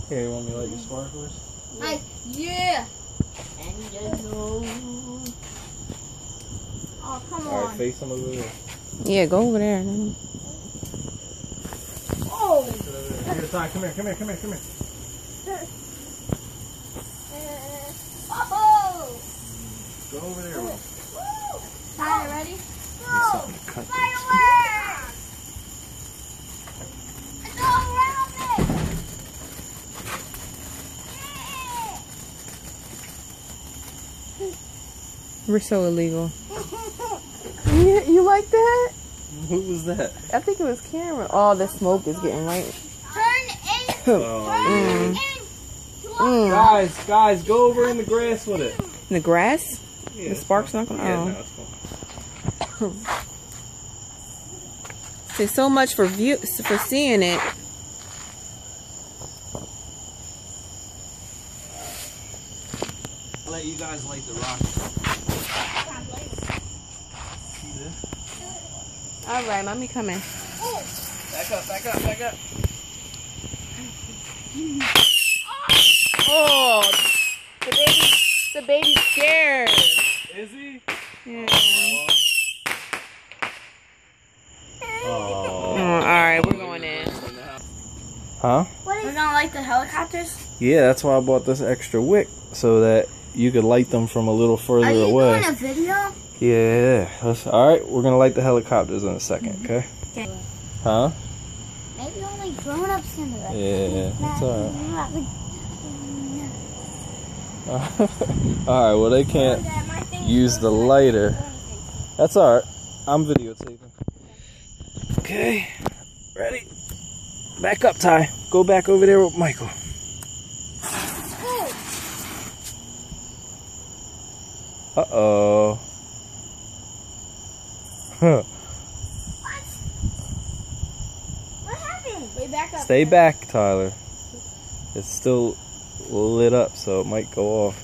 Here, you want me to light your sparklers? Yeah. And you know. Oh, come on. Alright, face them over there. Yeah, go over there. Oh! Here, Ty, come here. Oh! Go over there. Ty, ready? Go! Cut Fireworks! It's all around me! We're so illegal. You like that? Who was that? I think it was Cameron. Oh, the smoke is getting right. Turn in. Guys, go over in the grass with it. In the grass? Yeah, The spark's not going to... Yeah, oh. no, it's fine. Say so much for seeing it. I'll let you guys light the rocket. See this? All right, mommy coming. Back up. Oh, the baby's scared. Is he? Yeah. Oh. All right, we're going in. Huh? We're gonna light the helicopters? Yeah, that's why I bought this extra wick so that you could light them from a little further Are you away. doing a video? Yeah. All right, we're gonna light the helicopters in a second, okay? Okay. Huh? Maybe only grown-ups can do it. Yeah, that's all right. All right, well they can't use the lighter. That's all right. I'm videotaping. Okay, ready? Back up, Ty. Go back over there with Michael. Uh-oh. Huh. What happened? Way back up. Stay back, Tyler. It's still lit up, so it might go off.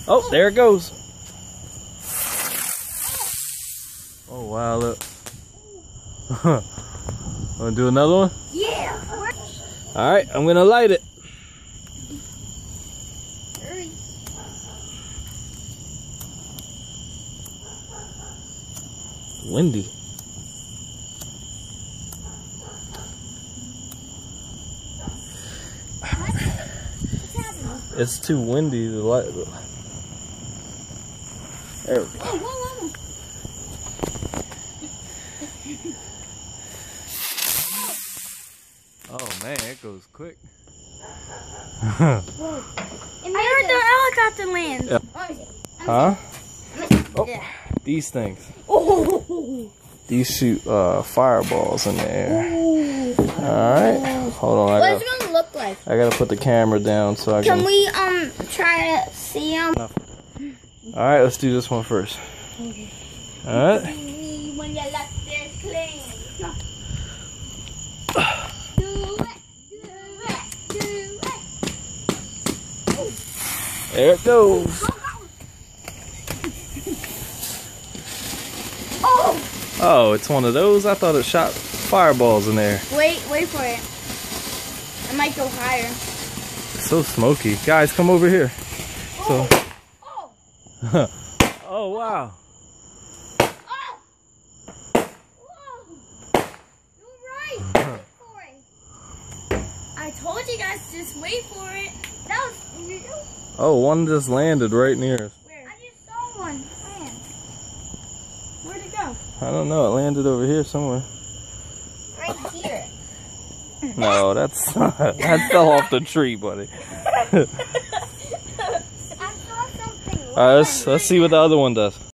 Oh, there it goes. Oh, wow, look. Wanna do another one? Yeah. All right, I'm gonna light it. Hurry. Windy. It's too windy to light. There we go. Oh man, it goes quick. I heard the helicopter land. Yeah. Huh? Oh, these things. Oh. These shoot fireballs in the air. Alright. Hold on. What's it gonna look like? I gotta put the camera down so I can. Can we try to see them? Alright, let's do this one first. Alright. When you left this clean. There it goes. Oh, it's one of those? I thought it shot fireballs in there. Wait for it. It might go higher. It's so smoky. Guys, come over here. So. Oh, wow. I told you guys, just wait for it. That was weird. Oh, one just landed right near us. Where? I just saw one land. Where'd it go? I don't know. It landed over here somewhere. Right here. No, that's that fell off the tree, buddy. I saw something. All right, let's see what the other one does.